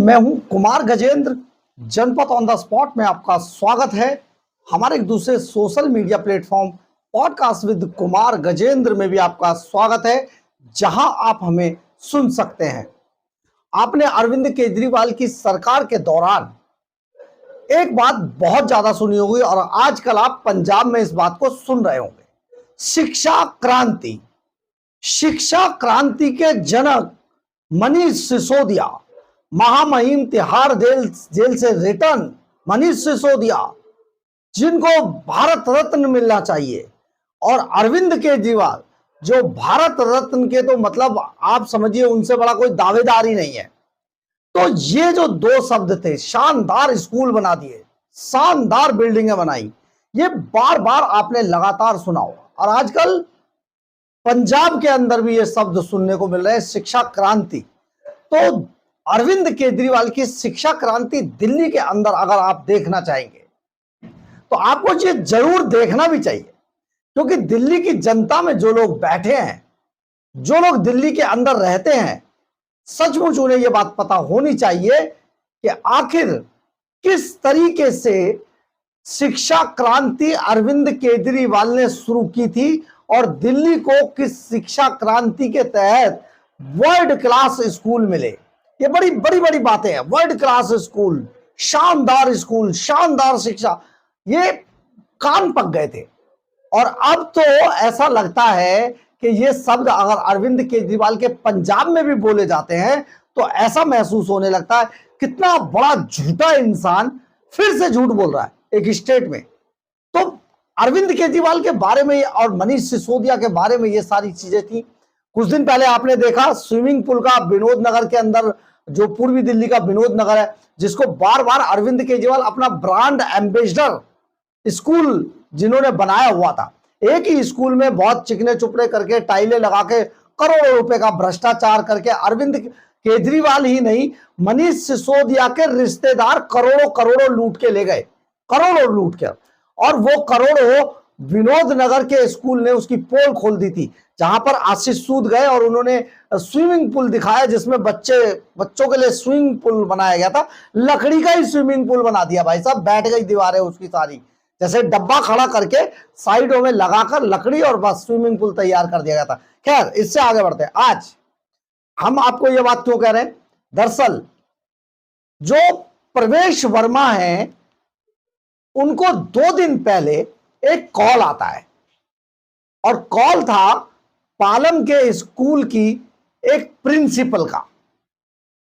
मैं हूं कुमार गजेंद्र। जनपद ऑन द स्पॉट में आपका स्वागत है। हमारे एक दूसरे social media platform podcast with Kumar Gajendra में भी आपका स्वागत है, जहां आप हमें सुन सकते हैं। आपने अरविंद केजरीवाल की सरकार के दौरान एक बात बहुत ज्यादा सुनी होगी और आजकल आप पंजाब में इस बात को सुन रहे होंगे। शिक्षा क्रांति। शिक्षा क्रांति के जनक मनीष सिसोदिया, महामहिम तिहाड़ जेल से रिटर्न मनीष सिसोदिया, जिनको भारत रत्न मिलना चाहिए, और अरविंद केजरीवाल जो भारत रत्न के तो मतलब आप समझिए उनसे बड़ा कोई दावेदार ही नहीं है। तो ये जो दो शब्द थे, शानदार स्कूल बना दिए, शानदार बिल्डिंगें बनाई, ये बार बार आपने लगातार सुना होगा। और आजकल पंजाब के अंदर भी ये शब्द सुनने को मिल रहे हैं, शिक्षा क्रांति। तो अरविंद केजरीवाल की शिक्षा क्रांति दिल्ली के अंदर अगर आप देखना चाहेंगे तो आपको ये जरूर देखना भी चाहिए, क्योंकि दिल्ली की जनता में जो लोग बैठे हैं, जो लोग दिल्ली के अंदर रहते हैं, सचमुच उन्हें यह बात पता होनी चाहिए कि आखिर किस तरीके से शिक्षा क्रांति अरविंद केजरीवाल ने शुरू की थी और दिल्ली को किस शिक्षा क्रांति के तहत वर्ल्ड क्लास स्कूल मिले। ये बड़ी बड़ी बड़ी बातें हैं। वर्ल्ड क्लास स्कूल, स्कूल, शानदार शिक्षा, ये कान पक गए थे। और अब तो ऐसा लगता है कि ये शब्द अगर अरविंद केजरीवाल के पंजाब में भी बोले जाते हैं तो ऐसा महसूस होने लगता है कितना बड़ा झूठा इंसान फिर से झूठ बोल रहा है एक स्टेट में। तो अरविंद केजरीवाल के बारे में और मनीष सिसोदिया के बारे में ये सारी चीजें थी। कुछ दिन पहले आपने देखा स्विमिंग पूल का विनोद नगर के अंदर, जो पूर्वी दिल्ली का विनोद नगर है, जिसको बार बार अरविंद केजरीवाल अपना ब्रांड एम्बेसडर स्कूल जिन्होंने बनाया हुआ था, एक ही स्कूल में बहुत चिकने चुपड़े करके, टाइलें लगा के, करोड़ों रुपए का भ्रष्टाचार करके अरविंद केजरीवाल ही नहीं, मनीष सिसोदिया के रिश्तेदार करोड़ों करोड़ों लूट के ले गए, करोड़ों लूट के। और वो करोड़ों विनोद नगर के स्कूल ने उसकी पोल खोल दी थी, जहां पर आशीष सूद गए और उन्होंने स्विमिंग पूल दिखाया, जिसमें बच्चों के लिए स्विमिंग पूल बनाया गया था। लकड़ी का ही स्विमिंग पूल बना दिया भाई साहब, बैठ गई दीवारें उसकी सारी, जैसे डब्बा खड़ा करके साइडों में लगाकर लकड़ी और बस स्विमिंग पूल तैयार कर दिया गया था। खैर, इससे आगे बढ़ते हैं। आज हम आपको यह बात क्यों कह रहे हैं, दरअसल जो प्रवेश वर्मा हैं उनको 2 दिन पहले एक कॉल आता है, और कॉल था पालम के स्कूल की एक प्रिंसिपल का।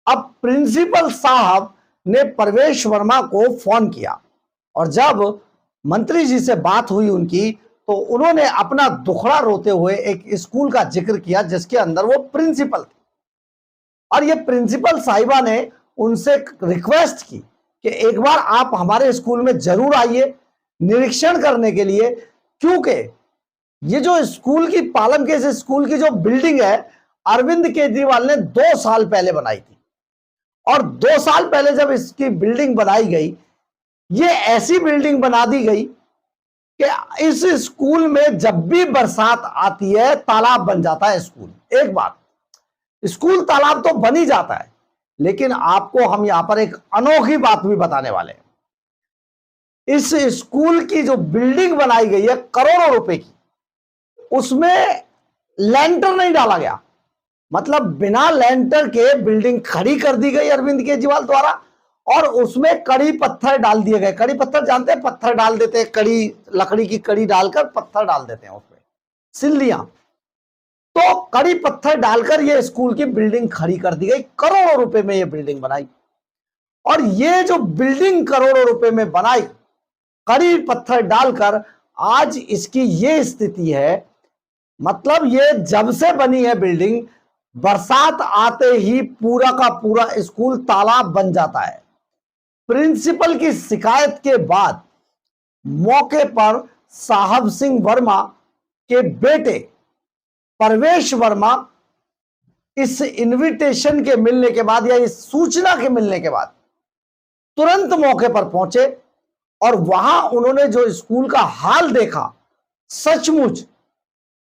अब प्रिंसिपल साहब ने प्रवेश वर्मा को फोन किया, और जब मंत्री जी से बात हुई उनकी, तो उन्होंने अपना दुखड़ा रोते हुए एक स्कूल का जिक्र किया जिसके अंदर वो प्रिंसिपल थी। और ये प्रिंसिपल साहिबा ने उनसे रिक्वेस्ट की कि एक बार आप हमारे स्कूल में जरूर आइए निरीक्षण करने के लिए, क्योंकि ये जो स्कूल की, पालम के इस स्कूल की जो बिल्डिंग है, अरविंद केजरीवाल ने 2 साल पहले बनाई थी। और 2 साल पहले जब इसकी बिल्डिंग बनाई गई, ये ऐसी बिल्डिंग बना दी गई कि इस स्कूल में जब भी बरसात आती है तालाब बन जाता है स्कूल। एक बात, स्कूल तालाब तो बन ही जाता है, लेकिन आपको हम यहां पर एक अनोखी बात भी बताने वाले हैं। इस स्कूल की जो बिल्डिंग बनाई गई है करोड़ों रुपए की, उसमें लेंटर नहीं डाला गया, मतलब बिना लेंटर के बिल्डिंग खड़ी कर दी गई अरविंद केजरीवाल द्वारा, और उसमें कड़ी पत्थर डाल दिए गए। कड़ी पत्थर जानते हैं, पत्थर डाल देते हैं, कड़ी, लकड़ी की कड़ी डालकर पत्थर डाल देते हैं उसमें, सिल्लियां। तो कड़ी पत्थर डालकर ये स्कूल की बिल्डिंग खड़ी कर दी गई, करोड़ों रुपए में ये बिल्डिंग बनाई। और ये जो बिल्डिंग करोड़ों रुपए में बनाई कड़ी पत्थर डालकर, आज इसकी ये स्थिति है। मतलब ये जब से बनी है बिल्डिंग, बरसात आते ही पूरा का पूरा स्कूल तालाब बन जाता है। प्रिंसिपल की शिकायत के बाद मौके पर साहब सिंह वर्मा के बेटे प्रवेश वर्मा इस इनविटेशन के मिलने के बाद, या इस सूचना के मिलने के बाद, तुरंत मौके पर पहुंचे, और वहां उन्होंने जो स्कूल का हाल देखा, सचमुच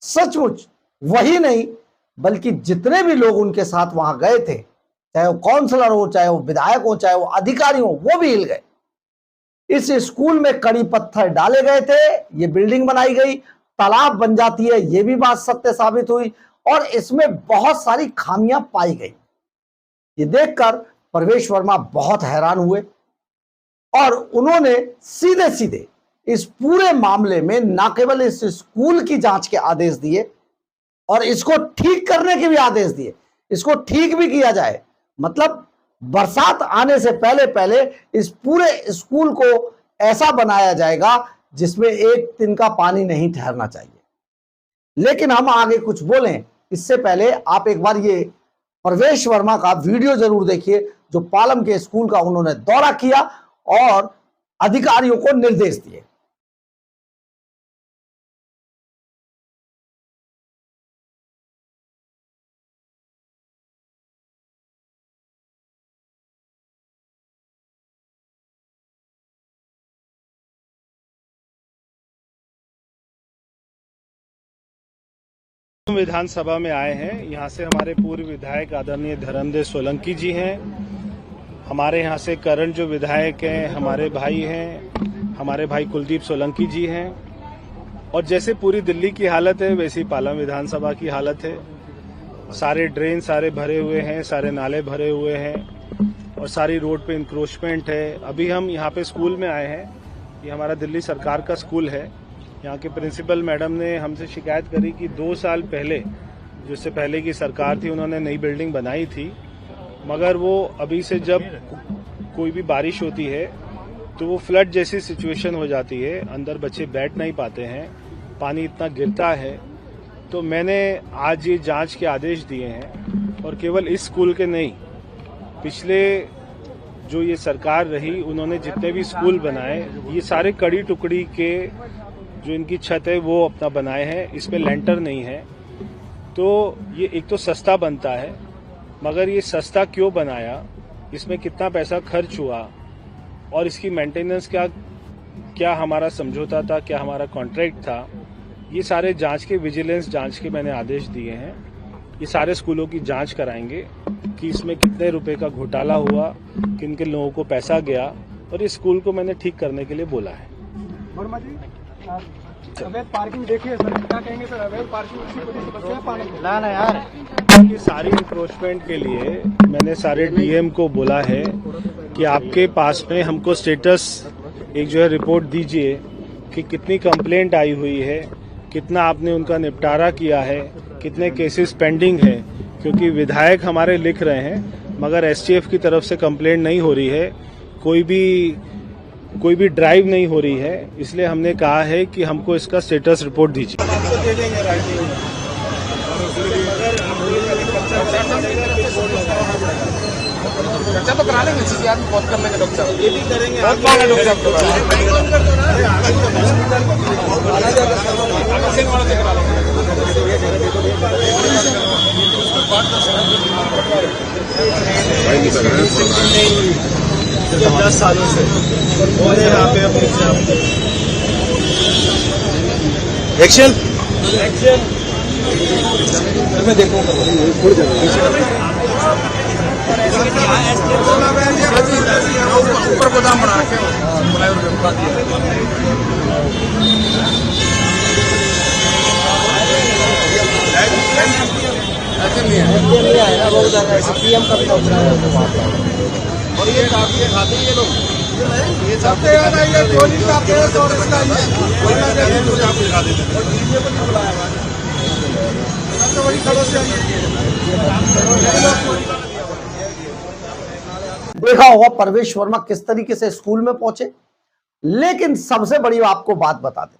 सचमुच वही नहीं बल्कि जितने भी लोग उनके साथ वहां गए थे, चाहे वो काउंसलर हो, चाहे वो विधायक हो, चाहे वो अधिकारी हो, वो भी हिल गए। इस स्कूल में कड़ी पत्थर डाले गए थे, ये बिल्डिंग बनाई गई, तालाब बन जाती है, ये भी बात सत्य साबित हुई और इसमें बहुत सारी खामियां पाई गई। ये देखकर प्रवेश वर्मा बहुत हैरान हुए और उन्होंने सीधे सीधे इस पूरे मामले में न केवल इस स्कूल की जांच के आदेश दिए और इसको ठीक करने के भी आदेश दिए, इसको ठीक भी किया जाए, मतलब बरसात आने से पहले पहले इस पूरे स्कूल को ऐसा बनाया जाएगा जिसमें एक दिन का पानी नहीं ठहरना चाहिए। लेकिन हम आगे कुछ बोलें इससे पहले आप एक बार ये प्रवेश वर्मा का वीडियो जरूर देखिए, जो पालम के स्कूल का उन्होंने दौरा किया और अधिकारियों को निर्देश दिए। विधानसभा में आए हैं। यहाँ से हमारे पूर्व विधायक आदरणीय धर्मदेव सोलंकी जी हैं, हमारे यहाँ से करंट जो विधायक हैं हमारे भाई हैं, हमारे भाई कुलदीप सोलंकी जी हैं। और जैसे पूरी दिल्ली की हालत है वैसी पालम विधानसभा की हालत है। सारे ड्रेन सारे भरे हुए हैं, सारे नाले भरे हुए हैं और सारी रोड पे इंक्रोचमेंट है। अभी हम यहाँ पे स्कूल में आए हैं, ये हमारा दिल्ली सरकार का स्कूल है। यहाँ के प्रिंसिपल मैडम ने हमसे शिकायत करी कि 2 साल पहले, जिससे पहले की सरकार थी, उन्होंने नई बिल्डिंग बनाई थी, मगर वो अभी से जब कोई भी बारिश होती है तो वो फ्लड जैसी सिचुएशन हो जाती है, अंदर बच्चे बैठ नहीं पाते हैं, पानी इतना गिरता है। तो मैंने आज ये जांच के आदेश दिए हैं और केवल इस स्कूल के नहीं, पिछले जो ये सरकार रही उन्होंने जितने भी स्कूल बनाए ये सारे कड़ी टुकड़ी के जो इनकी छत है वो अपना बनाए हैं, इसमें लेंटर नहीं है। तो ये एक तो सस्ता बनता है, मगर ये सस्ता क्यों बनाया, इसमें कितना पैसा खर्च हुआ और इसकी मेंटेनेंस क्या हमारा समझौता था, क्या हमारा कॉन्ट्रैक्ट था, ये सारे जांच के, विजिलेंस जांच के मैंने आदेश दिए हैं। ये सारे स्कूलों की जांच कराएंगे कि इसमें कितने रुपए का घोटाला हुआ, किन किन लोगों को पैसा गया, और इस स्कूल को मैंने ठीक करने के लिए बोला है। अवैध पार्किंग देखिए सर, क्या कहेंगे सर? अवैध पार्किंग उसी वजह से बचा है पानी। ना यार, कि सारी इंक्रोचमेंट के लिए मैंने सारे डीएम को बोला है कि आपके पास में हमको स्टेटस एक जो है रिपोर्ट दीजिए कि कितनी कंप्लेंट आई हुई है, कितना आपने उनका निपटारा किया है, कितने केसेस पेंडिंग है। क्योंकि विधायक हमारे लिख रहे हैं मगर एसटीएफ की तरफ से कंप्लेंट नहीं हो रही है, कोई भी ड्राइव नहीं हो रही है। इसलिए हमने कहा है कि हमको इसका स्टेटस रिपोर्ट दीजिए। चर्चा तो करा लेंगे, चीजें आज बहुत कर लेंगे डॉक्टर साहब, ये भी करेंगे, बहुत मांगे डॉक्टर साहब 10 सालों से और यहाँ पे एक्शन मैं देखूंगा ऊपर गोदाम बना के पीएम का भी और ये काफी खाते हैं ये लोग, ये सब ये गोली का पेड़ और इसका दिखा देते हैं और डीजे को नहीं बुलाया सबसे बड़ी समस्या देखा होगा प्रवेश वर्मा किस तरीके से स्कूल में पहुंचे। लेकिन सबसे बड़ी आपको बात बता दें,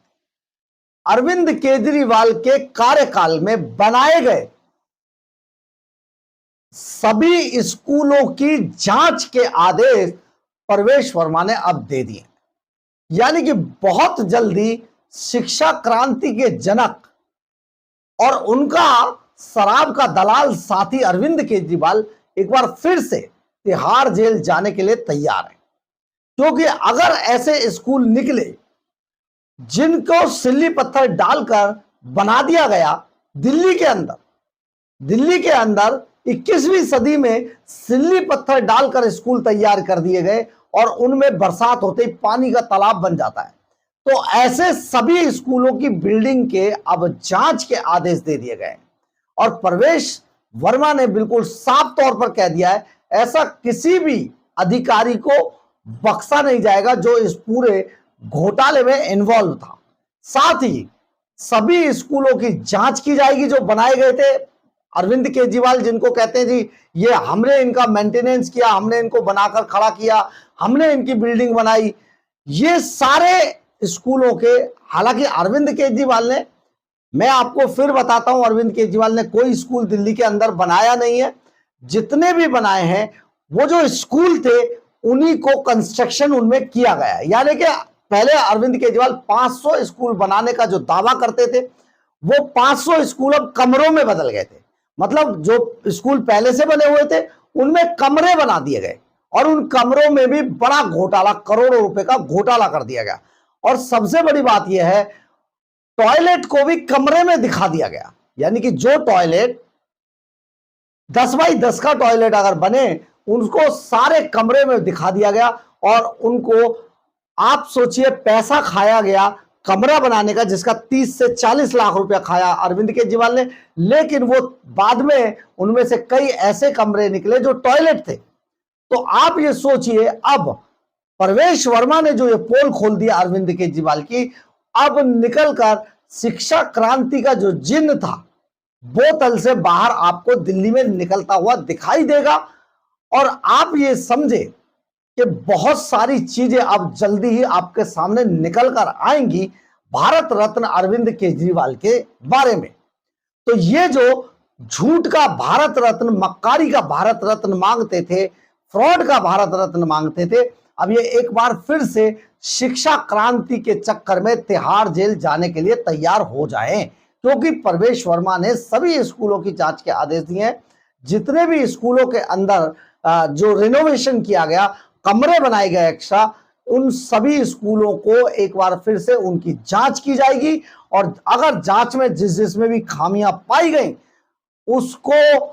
अरविंद केजरीवाल के कार्यकाल में बनाए गए सभी स्कूलों की जांच के आदेश प्रवेश वर्मा ने अब दे दिए। यानी कि बहुत जल्दी शिक्षा क्रांति के जनक और उनका शराब का दलाल साथी अरविंद केजरीवाल एक बार फिर से तिहाड़ जेल जाने के लिए तैयार है। क्योंकि अगर ऐसे स्कूल निकले जिनको सिल्ली पत्थर डालकर बना दिया गया दिल्ली के अंदर 21वीं सदी में सिल्ली पत्थर डालकर स्कूल तैयार कर दिए गए और उनमें बरसात होते ही पानी का तालाब बन जाता है। तो ऐसे सभी स्कूलों की बिल्डिंग के अब जांच के आदेश दे दिए गए और प्रवेश वर्मा ने बिल्कुल साफ तौर पर कह दिया है, ऐसा किसी भी अधिकारी को बख्शा नहीं जाएगा जो इस पूरे घोटाले में इन्वॉल्व था। साथ ही सभी स्कूलों की जांच की जाएगी जो बनाए गए थे। अरविंद केजरीवाल जिनको कहते हैं जी ये हमने इनका मेंटेनेंस किया, हमने इनको बनाकर खड़ा किया, हमने इनकी बिल्डिंग बनाई, ये सारे स्कूलों के, हालांकि अरविंद केजरीवाल ने, मैं आपको फिर बताता हूं, अरविंद केजरीवाल ने कोई स्कूल दिल्ली के अंदर बनाया नहीं है। जितने भी बनाए हैं वो जो स्कूल थे उन्हीं को कंस्ट्रक्शन उनमें किया गया है। यानी कि पहले अरविंद केजरीवाल 500 स्कूल बनाने का जो दावा करते थे वो 500 स्कूल अब कमरों में बदल गए थे। मतलब जो स्कूल पहले से बने हुए थे उनमें कमरे बना दिए गए और उन कमरों में भी बड़ा घोटाला, करोड़ों रुपए का घोटाला कर दिया गया। और सबसे बड़ी बात यह है, टॉयलेट को भी कमरे में दिखा दिया गया। यानी कि जो टॉयलेट 10 बाई 10 का टॉयलेट अगर बने उनको सारे कमरे में दिखा दिया गया और उनको, आप सोचिए, पैसा खाया गया कमरा बनाने का जिसका 30 से 40 लाख रुपया खाया अरविंद केजरीवाल ने, लेकिन वो बाद में उनमें से कई ऐसे कमरे निकले जो टॉयलेट थे। तो आप ये सोचिए, अब प्रवेश वर्मा ने जो ये पोल खोल दिया अरविंद केजरीवाल की, अब निकलकर शिक्षा क्रांति का जो जिन्न था बोतल से बाहर आपको दिल्ली में निकलता हुआ दिखाई देगा। और आप ये समझे कि बहुत सारी चीजें अब जल्दी ही आपके सामने निकल कर आएंगी भारत रत्न अरविंद केजरीवाल के बारे में। तो ये जो झूठ का भारत रत्न, मक्कारी का भारत रत्न मांगते थे, फ्रॉड का भारत रत्न मांगते थे, अब ये एक बार फिर से शिक्षा क्रांति के चक्कर में तिहाड़ जेल जाने के लिए तैयार हो जाएं, क्योंकि प्रवेश वर्मा ने सभी स्कूलों की जांच के आदेश दिए हैं। जितने भी स्कूलों के अंदर जो रिनोवेशन किया गया, कमरे बनाए गए एक्स्ट्रा, उन सभी स्कूलों को एक बार फिर से उनकी जांच की जाएगी और अगर जांच में जिसमें भी खामियां पाई गई उसको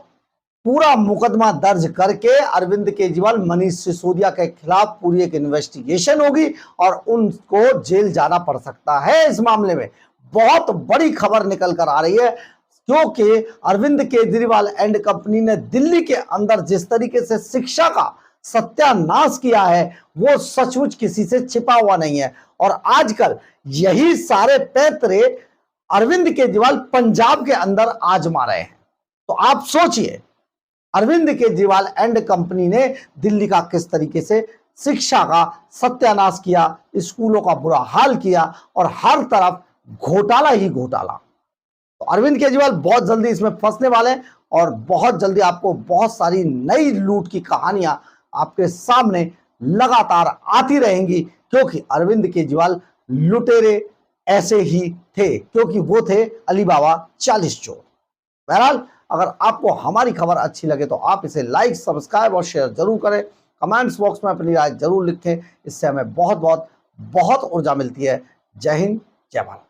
पूरा मुकदमा दर्ज करके अरविंद केजरीवाल, मनीष सिसोदिया के खिलाफ पूरी एक इन्वेस्टिगेशन होगी और उनको जेल जाना पड़ सकता है। इस मामले में बहुत बड़ी खबर निकल कर आ रही है, क्योंकि अरविंद केजरीवाल एंड कंपनी ने दिल्ली के अंदर जिस तरीके से शिक्षा का सत्यानाश किया है वो सचमुच किसी से छिपा हुआ नहीं है। और आजकल यही सारे पैतरे अरविंद केजरीवाल पंजाब के अंदर आजमा रहे हैं। तो आप सोचिए, अरविंद केजरीवाल एंड कंपनी ने दिल्ली का किस तरीके से शिक्षा का सत्यानाश किया, स्कूलों का बुरा हाल किया और हर तरफ घोटाला ही घोटाला। तो अरविंद केजरीवाल बहुत जल्दी इसमें फंसने वाले हैं और बहुत जल्दी आपको बहुत सारी नई लूट की कहानियां आपके सामने लगातार आती रहेंगी, क्योंकि अरविंद केजरीवाल लुटेरे ऐसे ही थे, क्योंकि वो थे अलीबाबा 40 चोर। बहरहाल, अगर आपको हमारी खबर अच्छी लगे तो आप इसे लाइक, सब्सक्राइब और शेयर जरूर करें। कमेंट्स बॉक्स में अपनी राय जरूर लिखें, इससे हमें बहुत बहुत बहुत ऊर्जा मिलती है। जय हिंद, जय भारत।